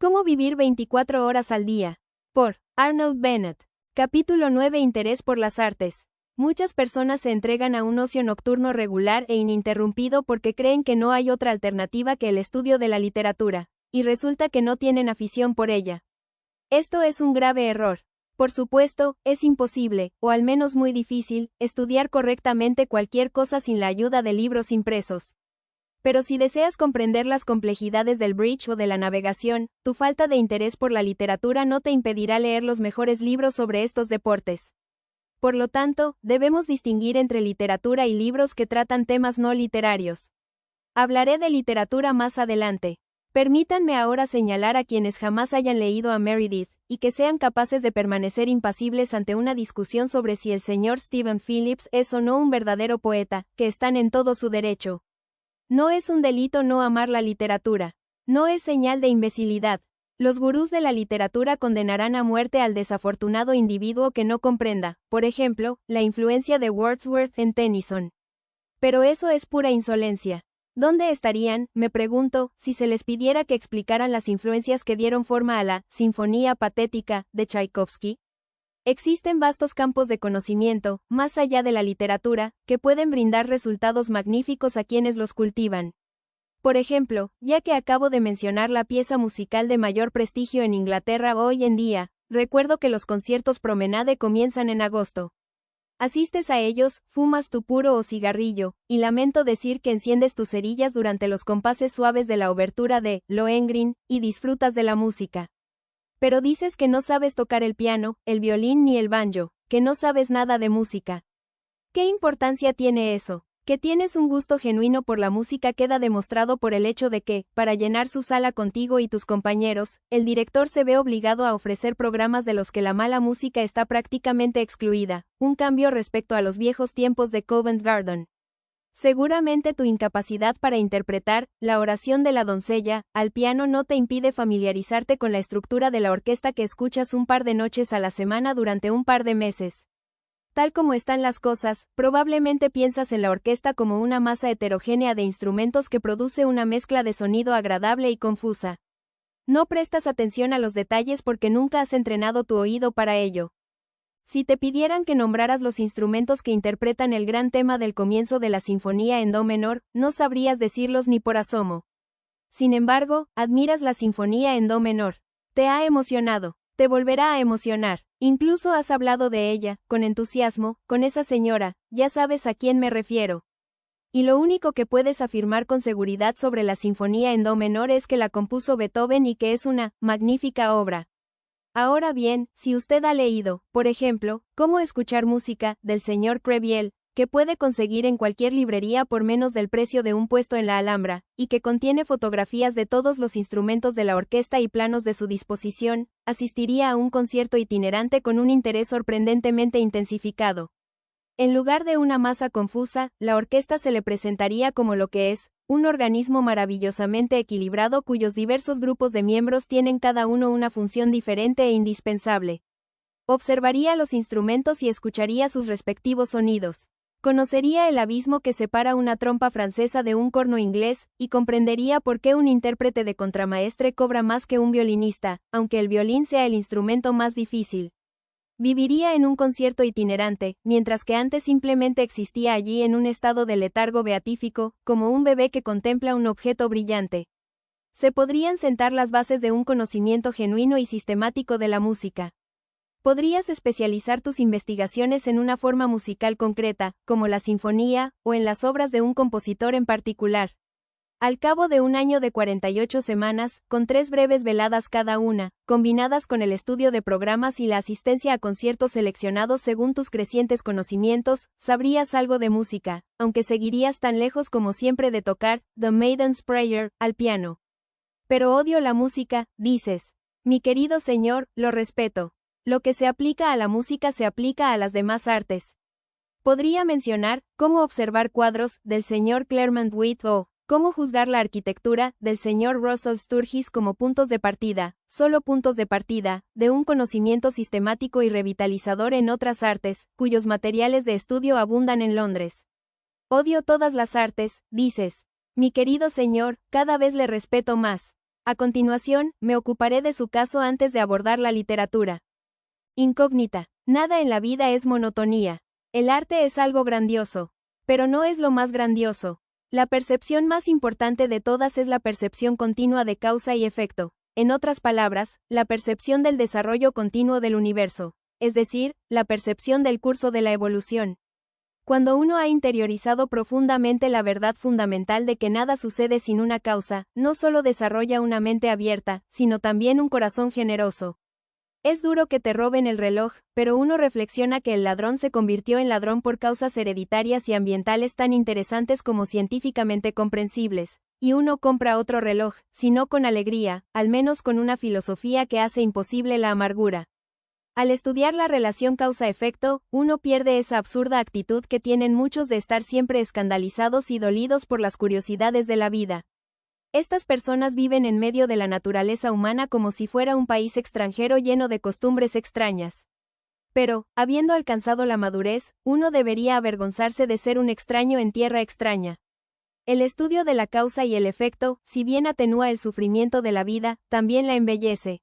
¿Cómo vivir 24 horas al día? Por Arnold Bennett. Capítulo 9. Interés por las artes. Muchas personas se entregan a un ocio nocturno regular e ininterrumpido porque creen que no hay otra alternativa que el estudio de la literatura, y resulta que no tienen afición por ella. Esto es un grave error. Por supuesto, es imposible, o al menos muy difícil, estudiar correctamente cualquier cosa sin la ayuda de libros impresos. Pero si deseas comprender las complejidades del bridge o de la navegación, tu falta de interés por la literatura no te impedirá leer los mejores libros sobre estos deportes. Por lo tanto, debemos distinguir entre literatura y libros que tratan temas no literarios. Hablaré de literatura más adelante. Permítanme ahora señalar a quienes jamás hayan leído a Meredith, y que sean capaces de permanecer impasibles ante una discusión sobre si el señor Stephen Phillips es o no un verdadero poeta, que están en todo su derecho. No es un delito no amar la literatura. No es señal de imbecilidad. Los gurús de la literatura condenarán a muerte al desafortunado individuo que no comprenda, por ejemplo, la influencia de Wordsworth en Tennyson. Pero eso es pura insolencia. ¿Dónde estarían, me pregunto, si se les pidiera que explicaran las influencias que dieron forma a la Sinfonía Patética de Tchaikovsky? Existen vastos campos de conocimiento, más allá de la literatura, que pueden brindar resultados magníficos a quienes los cultivan. Por ejemplo, ya que acabo de mencionar la pieza musical de mayor prestigio en Inglaterra hoy en día, recuerdo que los conciertos Promenade comienzan en agosto. Asistes a ellos, fumas tu puro o cigarrillo, y lamento decir que enciendes tus cerillas durante los compases suaves de la obertura de Lohengrin, y disfrutas de la música. Pero dices que no sabes tocar el piano, el violín ni el banjo, que no sabes nada de música. ¿Qué importancia tiene eso? Que tienes un gusto genuino por la música queda demostrado por el hecho de que, para llenar su sala contigo y tus compañeros, el director se ve obligado a ofrecer programas de los que la mala música está prácticamente excluida, un cambio respecto a los viejos tiempos de Covent Garden. Seguramente tu incapacidad para interpretar la oración de la doncella al piano no te impide familiarizarte con la estructura de la orquesta que escuchas un par de noches a la semana durante un par de meses. Tal como están las cosas, probablemente piensas en la orquesta como una masa heterogénea de instrumentos que produce una mezcla de sonido agradable y confusa. No prestas atención a los detalles porque nunca has entrenado tu oído para ello. Si te pidieran que nombraras los instrumentos que interpretan el gran tema del comienzo de la sinfonía en do menor, no sabrías decirlos ni por asomo. Sin embargo, admiras la sinfonía en do menor. Te ha emocionado, te volverá a emocionar. Incluso has hablado de ella, con entusiasmo, con esa señora, ya sabes a quién me refiero. Y lo único que puedes afirmar con seguridad sobre la sinfonía en do menor es que la compuso Beethoven y que es una magnífica obra. Ahora bien, si usted ha leído, por ejemplo, Cómo escuchar música, del señor Krehbiel, que puede conseguir en cualquier librería por menos del precio de un puesto en la Alhambra, y que contiene fotografías de todos los instrumentos de la orquesta y planos de su disposición, asistiría a un concierto itinerante con un interés sorprendentemente intensificado. En lugar de una masa confusa, la orquesta se le presentaría como lo que es, un organismo maravillosamente equilibrado cuyos diversos grupos de miembros tienen cada uno una función diferente e indispensable. Observaría los instrumentos y escucharía sus respectivos sonidos. Conocería el abismo que separa una trompa francesa de un corno inglés, y comprendería por qué un intérprete de contramaestre cobra más que un violinista, aunque el violín sea el instrumento más difícil. Viviría en un concierto itinerante, mientras que antes simplemente existía allí en un estado de letargo beatífico, como un bebé que contempla un objeto brillante. Se podrían sentar las bases de un conocimiento genuino y sistemático de la música. Podrías especializar tus investigaciones en una forma musical concreta, como la sinfonía, o en las obras de un compositor en particular. Al cabo de un año de 48 semanas, con 3 breves veladas cada una, combinadas con el estudio de programas y la asistencia a conciertos seleccionados según tus crecientes conocimientos, sabrías algo de música, aunque seguirías tan lejos como siempre de tocar The Maiden's Prayer al piano. Pero odio la música, dices. Mi querido señor, lo respeto. Lo que se aplica a la música se aplica a las demás artes. Podría mencionar cómo observar cuadros del señor Clermont Wheat o cómo juzgar la arquitectura, del señor Russell Sturgis como puntos de partida, solo puntos de partida, de un conocimiento sistemático y revitalizador en otras artes, cuyos materiales de estudio abundan en Londres. Odio todas las artes, dices. Mi querido señor, cada vez le respeto más. A continuación, me ocuparé de su caso antes de abordar la literatura. Incógnita. Nada en la vida es monotonía. El arte es algo grandioso. Pero no es lo más grandioso. La percepción más importante de todas es la percepción continua de causa y efecto. En otras palabras, la percepción del desarrollo continuo del universo. Es decir, la percepción del curso de la evolución. Cuando uno ha interiorizado profundamente la verdad fundamental de que nada sucede sin una causa, no solo desarrolla una mente abierta, sino también un corazón generoso. Es duro que te roben el reloj, pero uno reflexiona que el ladrón se convirtió en ladrón por causas hereditarias y ambientales tan interesantes como científicamente comprensibles, y uno compra otro reloj, si no con alegría, al menos con una filosofía que hace imposible la amargura. Al estudiar la relación causa-efecto, uno pierde esa absurda actitud que tienen muchos de estar siempre escandalizados y dolidos por las curiosidades de la vida. Estas personas viven en medio de la naturaleza humana como si fuera un país extranjero lleno de costumbres extrañas. Pero, habiendo alcanzado la madurez, uno debería avergonzarse de ser un extraño en tierra extraña. El estudio de la causa y el efecto, si bien atenúa el sufrimiento de la vida, también la embellece.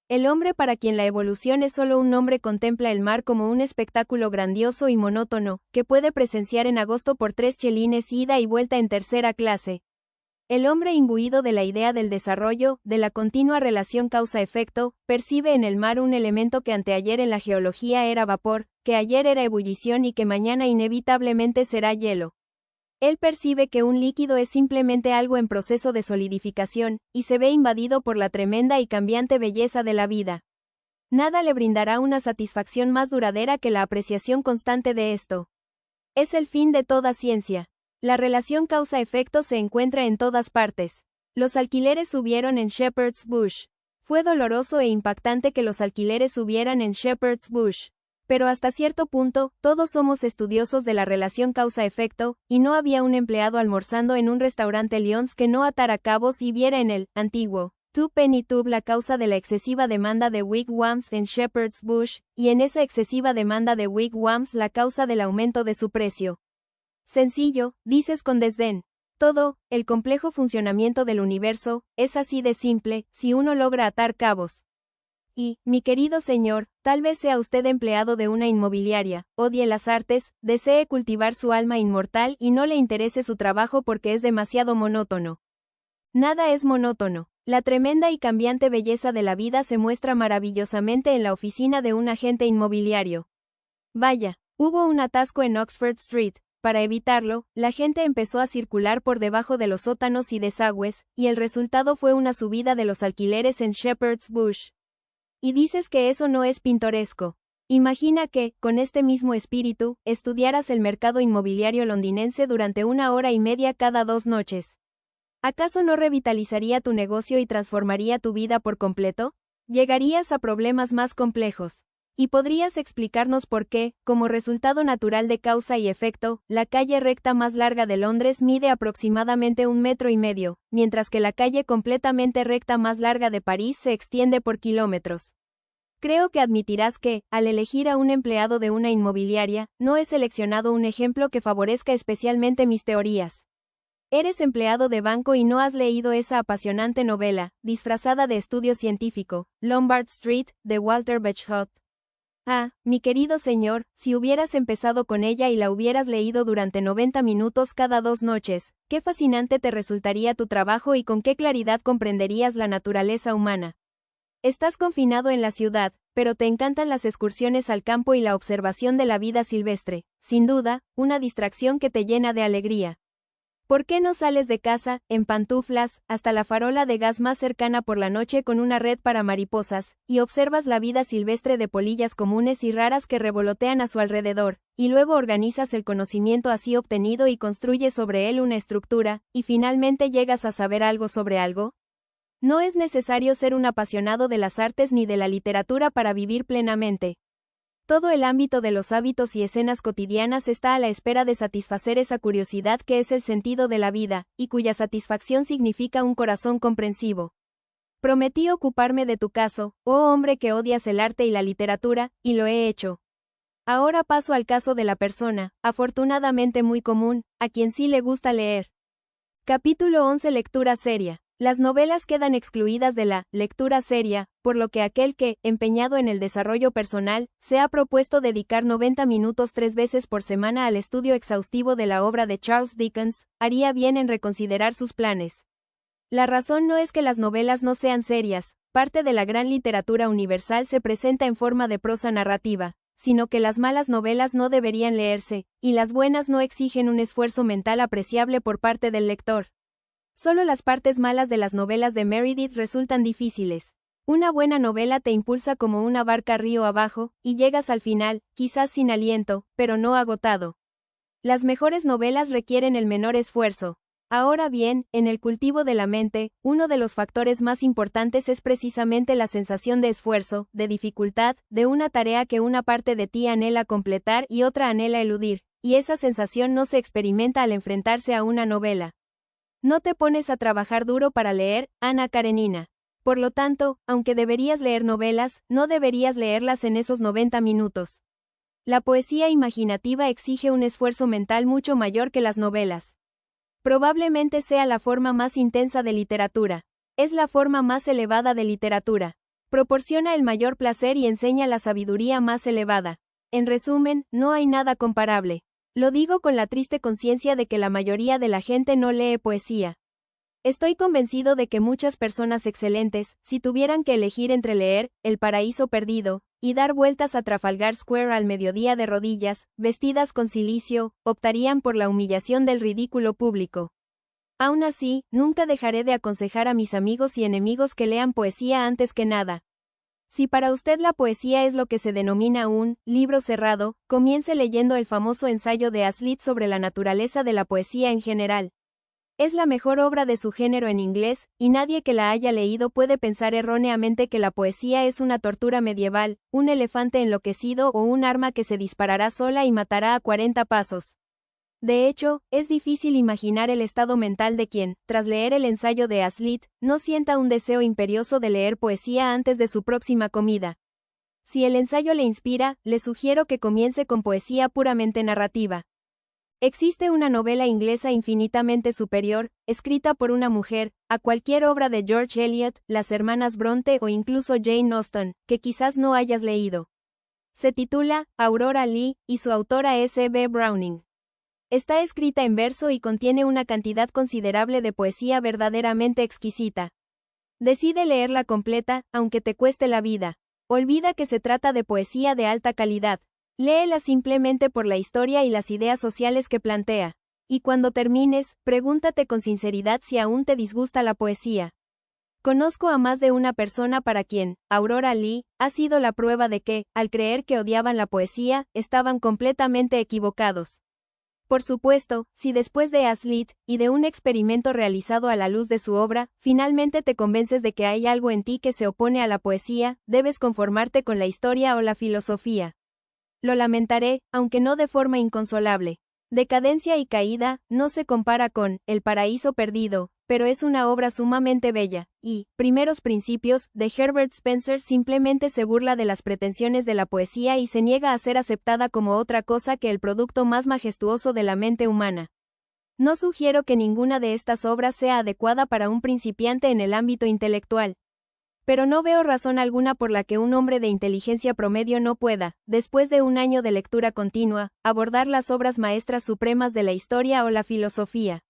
El hombre para quien la evolución es solo un nombre contempla el mar como un espectáculo grandioso y monótono, que puede presenciar en agosto por 3 chelines ida y vuelta en tercera clase. El hombre imbuido de la idea del desarrollo, de la continua relación causa-efecto, percibe en el mar un elemento que anteayer en la geología era vapor, que ayer era ebullición y que mañana inevitablemente será hielo. Él percibe que un líquido es simplemente algo en proceso de solidificación, y se ve invadido por la tremenda y cambiante belleza de la vida. Nada le brindará una satisfacción más duradera que la apreciación constante de esto. Es el fin de toda ciencia. La relación causa-efecto se encuentra en todas partes. Los alquileres subieron en Shepherd's Bush. Fue doloroso e impactante que los alquileres subieran en Shepherd's Bush. Pero hasta cierto punto, todos somos estudiosos de la relación causa-efecto, y no había un empleado almorzando en un restaurante Lyons que no atara cabos y viera en el antiguo Twopenny Tube la causa de la excesiva demanda de wigwams en Shepherd's Bush, y en esa excesiva demanda de wigwams la causa del aumento de su precio. Sencillo, dices con desdén. Todo, el complejo funcionamiento del universo, es así de simple, si uno logra atar cabos. Y, mi querido señor, tal vez sea usted empleado de una inmobiliaria, odie las artes, desee cultivar su alma inmortal y no le interese su trabajo porque es demasiado monótono. Nada es monótono. La tremenda y cambiante belleza de la vida se muestra maravillosamente en la oficina de un agente inmobiliario. Vaya, hubo un atasco en Oxford Street. Para evitarlo, la gente empezó a circular por debajo de los sótanos y desagües, y el resultado fue una subida de los alquileres en Shepherd's Bush. Y dices que eso no es pintoresco. Imagina que, con este mismo espíritu, estudiaras el mercado inmobiliario londinense durante 1 hora y media cada 2 noches. ¿Acaso no revitalizaría tu negocio y transformaría tu vida por completo? Llegarías a problemas más complejos. ¿Y podrías explicarnos por qué, como resultado natural de causa y efecto, la calle recta más larga de Londres mide aproximadamente 1,5 metros, mientras que la calle completamente recta más larga de París se extiende por kilómetros? Creo que admitirás que, al elegir a un empleado de una inmobiliaria, no he seleccionado un ejemplo que favorezca especialmente mis teorías. Eres empleado de banco y no has leído esa apasionante novela, disfrazada de estudio científico, Lombard Street, de Walter Bagehot. Ah, mi querido señor, si hubieras empezado con ella y la hubieras leído durante 90 minutos cada 2 noches, qué fascinante te resultaría tu trabajo y con qué claridad comprenderías la naturaleza humana. Estás confinado en la ciudad, pero te encantan las excursiones al campo y la observación de la vida silvestre, sin duda, una distracción que te llena de alegría. ¿Por qué no sales de casa, en pantuflas, hasta la farola de gas más cercana por la noche con una red para mariposas, y observas la vida silvestre de polillas comunes y raras que revolotean a su alrededor, y luego organizas el conocimiento así obtenido y construyes sobre él una estructura, y finalmente llegas a saber algo sobre algo? No es necesario ser un apasionado de las artes ni de la literatura para vivir plenamente. Todo el ámbito de los hábitos y escenas cotidianas está a la espera de satisfacer esa curiosidad que es el sentido de la vida, y cuya satisfacción significa un corazón comprensivo. Prometí ocuparme de tu caso, oh hombre que odias el arte y la literatura, y lo he hecho. Ahora paso al caso de la persona, afortunadamente muy común, a quien sí le gusta leer. Capítulo 11 Lectura seria. Las novelas quedan excluidas de la lectura seria, por lo que aquel que, empeñado en el desarrollo personal, se ha propuesto dedicar 90 minutos 3 veces por semana al estudio exhaustivo de la obra de Charles Dickens, haría bien en reconsiderar sus planes. La razón no es que las novelas no sean serias, parte de la gran literatura universal se presenta en forma de prosa narrativa, sino que las malas novelas no deberían leerse, y las buenas no exigen un esfuerzo mental apreciable por parte del lector. Solo las partes malas de las novelas de Meredith resultan difíciles. Una buena novela te impulsa como una barca río abajo, y llegas al final, quizás sin aliento, pero no agotado. Las mejores novelas requieren el menor esfuerzo. Ahora bien, en el cultivo de la mente, uno de los factores más importantes es precisamente la sensación de esfuerzo, de dificultad, de una tarea que una parte de ti anhela completar y otra anhela eludir, y esa sensación no se experimenta al enfrentarse a una novela. No te pones a trabajar duro para leer, Ana Karenina. Por lo tanto, aunque deberías leer novelas, no deberías leerlas en esos 90 minutos. La poesía imaginativa exige un esfuerzo mental mucho mayor que las novelas. Probablemente sea la forma más intensa de literatura. Es la forma más elevada de literatura. Proporciona el mayor placer y enseña la sabiduría más elevada. En resumen, no hay nada comparable. Lo digo con la triste conciencia de que la mayoría de la gente no lee poesía. Estoy convencido de que muchas personas excelentes, si tuvieran que elegir entre leer El paraíso perdido y dar vueltas a Trafalgar Square al mediodía de rodillas, vestidas con cilicio, optarían por la humillación del ridículo público. Aún así, nunca dejaré de aconsejar a mis amigos y enemigos que lean poesía antes que nada. Si para usted la poesía es lo que se denomina un libro cerrado, comience leyendo el famoso ensayo de Hazlitt sobre la naturaleza de la poesía en general. Es la mejor obra de su género en inglés, y nadie que la haya leído puede pensar erróneamente que la poesía es una tortura medieval, un elefante enloquecido o un arma que se disparará sola y matará a 40 pasos. De hecho, es difícil imaginar el estado mental de quien, tras leer el ensayo de Hazlitt, no sienta un deseo imperioso de leer poesía antes de su próxima comida. Si el ensayo le inspira, le sugiero que comience con poesía puramente narrativa. Existe una novela inglesa infinitamente superior, escrita por una mujer, a cualquier obra de George Eliot, las hermanas Bronte o incluso Jane Austen, que quizás no hayas leído. Se titula Aurora Leigh, y su autora es E.B. Browning. Está escrita en verso y contiene una cantidad considerable de poesía verdaderamente exquisita. Decide leerla completa, aunque te cueste la vida. Olvida que se trata de poesía de alta calidad. Léela simplemente por la historia y las ideas sociales que plantea. Y cuando termines, pregúntate con sinceridad si aún te disgusta la poesía. Conozco a más de una persona para quien, Aurora Leigh, ha sido la prueba de que, al creer que odiaban la poesía, estaban completamente equivocados. Por supuesto, si después de Hazlitt, y de un experimento realizado a la luz de su obra, finalmente te convences de que hay algo en ti que se opone a la poesía, debes conformarte con la historia o la filosofía. Lo lamentaré, aunque no de forma inconsolable. Decadencia y caída, no se compara con El paraíso perdido, pero es una obra sumamente bella, y Primeros principios, de Herbert Spencer simplemente se burla de las pretensiones de la poesía y se niega a ser aceptada como otra cosa que el producto más majestuoso de la mente humana. No sugiero que ninguna de estas obras sea adecuada para un principiante en el ámbito intelectual. Pero no veo razón alguna por la que un hombre de inteligencia promedio no pueda, después de un año de lectura continua, abordar las obras maestras supremas de la historia o la filosofía.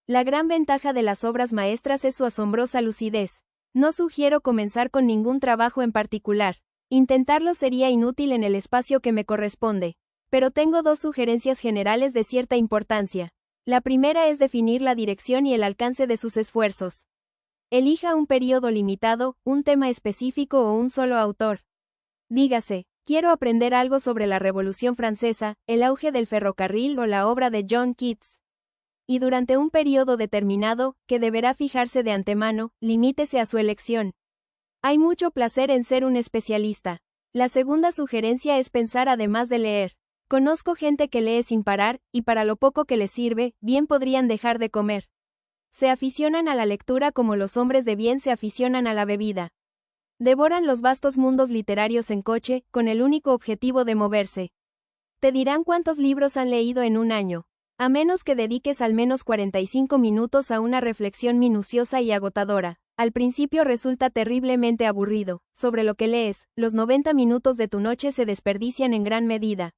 La gran ventaja de las obras maestras es su asombrosa lucidez. No sugiero comenzar con ningún trabajo en particular. Intentarlo sería inútil en el espacio que me corresponde. Pero tengo dos sugerencias generales de cierta importancia. La primera es definir la dirección y el alcance de sus esfuerzos. Elija un período limitado, un tema específico o un solo autor. Dígase, quiero aprender algo sobre la Revolución Francesa, el auge del ferrocarril o la obra de John Keats. Y durante un período determinado, que deberá fijarse de antemano, limítese a su elección. Hay mucho placer en ser un especialista. La segunda sugerencia es pensar además de leer. Conozco gente que lee sin parar, y para lo poco que les sirve, bien podrían dejar de comer. Se aficionan a la lectura como los hombres de bien se aficionan a la bebida. Devoran los vastos mundos literarios en coche, con el único objetivo de moverse. Te dirán cuántos libros han leído en un año. A menos que dediques al menos 45 minutos a una reflexión minuciosa y agotadora. Al principio resulta terriblemente aburrido. Sobre lo que lees, los 90 minutos de tu noche se desperdician en gran medida.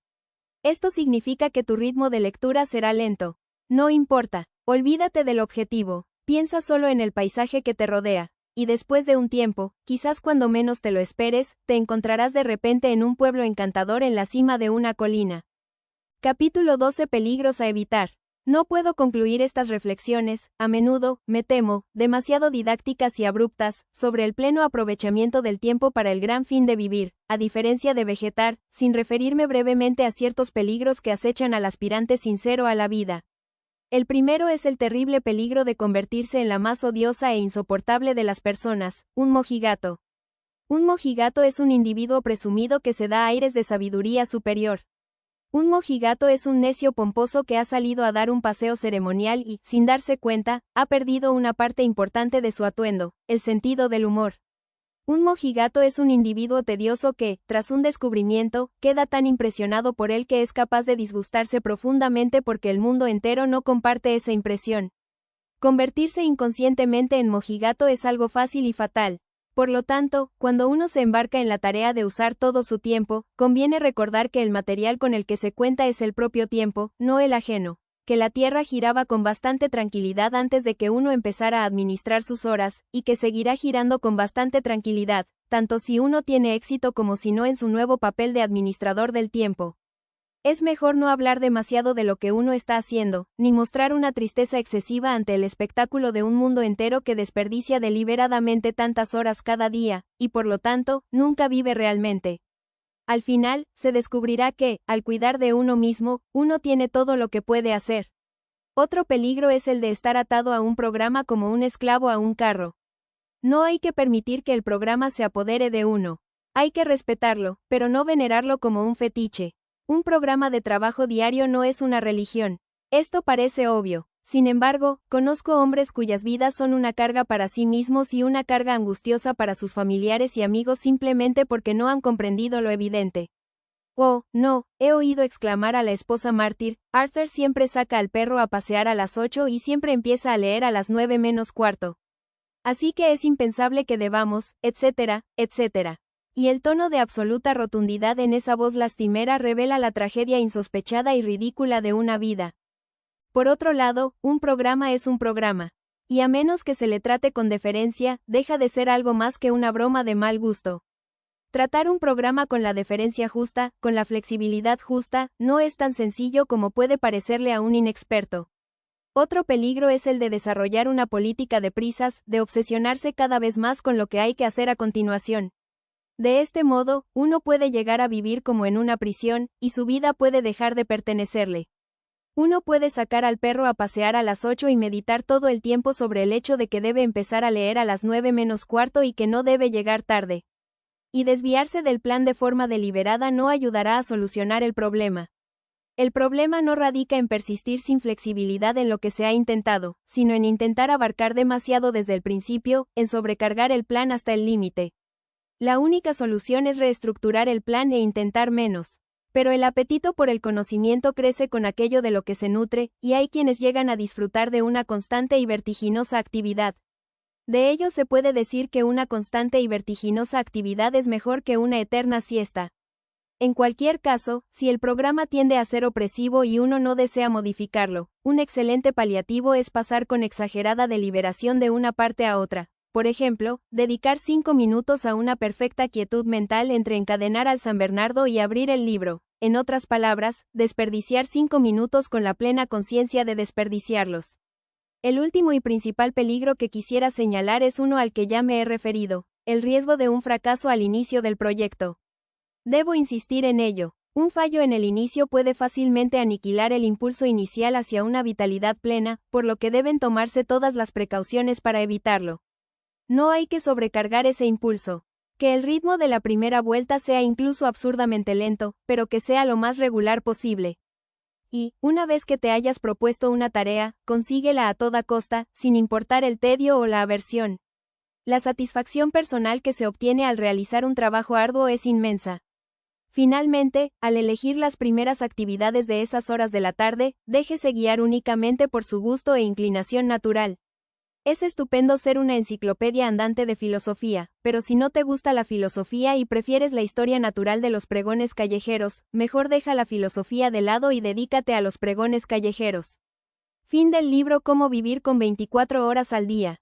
Esto significa que tu ritmo de lectura será lento. No importa, olvídate del objetivo, piensa solo en el paisaje que te rodea, y después de un tiempo, quizás cuando menos te lo esperes, te encontrarás de repente en un pueblo encantador en la cima de una colina. Capítulo 12. Peligros a evitar. No puedo concluir estas reflexiones, a menudo, me temo, demasiado didácticas y abruptas, sobre el pleno aprovechamiento del tiempo para el gran fin de vivir, a diferencia de vegetar, sin referirme brevemente a ciertos peligros que acechan al aspirante sincero a la vida. El primero es el terrible peligro de convertirse en la más odiosa e insoportable de las personas, un mojigato. Un mojigato es un individuo presumido que se da aires de sabiduría superior. Un mojigato es un necio pomposo que ha salido a dar un paseo ceremonial y, sin darse cuenta, ha perdido una parte importante de su atuendo, el sentido del humor. Un mojigato es un individuo tedioso que, tras un descubrimiento, queda tan impresionado por él que es capaz de disgustarse profundamente porque el mundo entero no comparte esa impresión. Convertirse inconscientemente en mojigato es algo fácil y fatal. Por lo tanto, cuando uno se embarca en la tarea de usar todo su tiempo, conviene recordar que el material con el que se cuenta es el propio tiempo, no el ajeno, que la Tierra giraba con bastante tranquilidad antes de que uno empezara a administrar sus horas, y que seguirá girando con bastante tranquilidad, tanto si uno tiene éxito como si no en su nuevo papel de administrador del tiempo. Es mejor no hablar demasiado de lo que uno está haciendo, ni mostrar una tristeza excesiva ante el espectáculo de un mundo entero que desperdicia deliberadamente tantas horas cada día, y por lo tanto, nunca vive realmente. Al final, se descubrirá que, al cuidar de uno mismo, uno tiene todo lo que puede hacer. Otro peligro es el de estar atado a un programa como un esclavo a un carro. No hay que permitir que el programa se apodere de uno. Hay que respetarlo, pero no venerarlo como un fetiche. Un programa de trabajo diario no es una religión. Esto parece obvio. Sin embargo, conozco hombres cuyas vidas son una carga para sí mismos y una carga angustiosa para sus familiares y amigos simplemente porque no han comprendido lo evidente. Oh, no, he oído exclamar a la esposa mártir, Arthur siempre saca al perro a pasear a las 8 y siempre empieza a leer a las 9 menos cuarto. Así que es impensable que debamos, etcétera, etcétera. Y el tono de absoluta rotundidad en esa voz lastimera revela la tragedia insospechada y ridícula de una vida. Por otro lado, un programa es un programa. Y a menos que se le trate con deferencia, deja de ser algo más que una broma de mal gusto. Tratar un programa con la deferencia justa, con la flexibilidad justa, no es tan sencillo como puede parecerle a un inexperto. Otro peligro es el de desarrollar una política de prisas, de obsesionarse cada vez más con lo que hay que hacer a continuación. De este modo, uno puede llegar a vivir como en una prisión, y su vida puede dejar de pertenecerle. Uno puede sacar al perro a pasear a las 8 y meditar todo el tiempo sobre el hecho de que debe empezar a leer a las 9 menos cuarto y que no debe llegar tarde. Y desviarse del plan de forma deliberada no ayudará a solucionar el problema. El problema no radica en persistir sin flexibilidad en lo que se ha intentado, sino en intentar abarcar demasiado desde el principio, en sobrecargar el plan hasta el límite. La única solución es reestructurar el plan e intentar menos. Pero el apetito por el conocimiento crece con aquello de lo que se nutre, y hay quienes llegan a disfrutar de una constante y vertiginosa actividad. De ello se puede decir que una constante y vertiginosa actividad es mejor que una eterna siesta. En cualquier caso, si el programa tiende a ser opresivo y uno no desea modificarlo, un excelente paliativo es pasar con exagerada deliberación de una parte a otra. Por ejemplo, dedicar 5 minutos a una perfecta quietud mental entre encadenar al San Bernardo y abrir el libro. En otras palabras, desperdiciar 5 minutos con la plena conciencia de desperdiciarlos. El último y principal peligro que quisiera señalar es uno al que ya me he referido, el riesgo de un fracaso al inicio del proyecto. Debo insistir en ello. Un fallo en el inicio puede fácilmente aniquilar el impulso inicial hacia una vitalidad plena, por lo que deben tomarse todas las precauciones para evitarlo. No hay que sobrecargar ese impulso. Que el ritmo de la primera vuelta sea incluso absurdamente lento, pero que sea lo más regular posible. Y, una vez que te hayas propuesto una tarea, consíguela a toda costa, sin importar el tedio o la aversión. La satisfacción personal que se obtiene al realizar un trabajo arduo es inmensa. Finalmente, al elegir las primeras actividades de esas horas de la tarde, déjese guiar únicamente por su gusto e inclinación natural. Es estupendo ser una enciclopedia andante de filosofía, pero si no te gusta la filosofía y prefieres la historia natural de los pregones callejeros, mejor deja la filosofía de lado y dedícate a los pregones callejeros. Fin del libro Cómo vivir con 24 horas al día.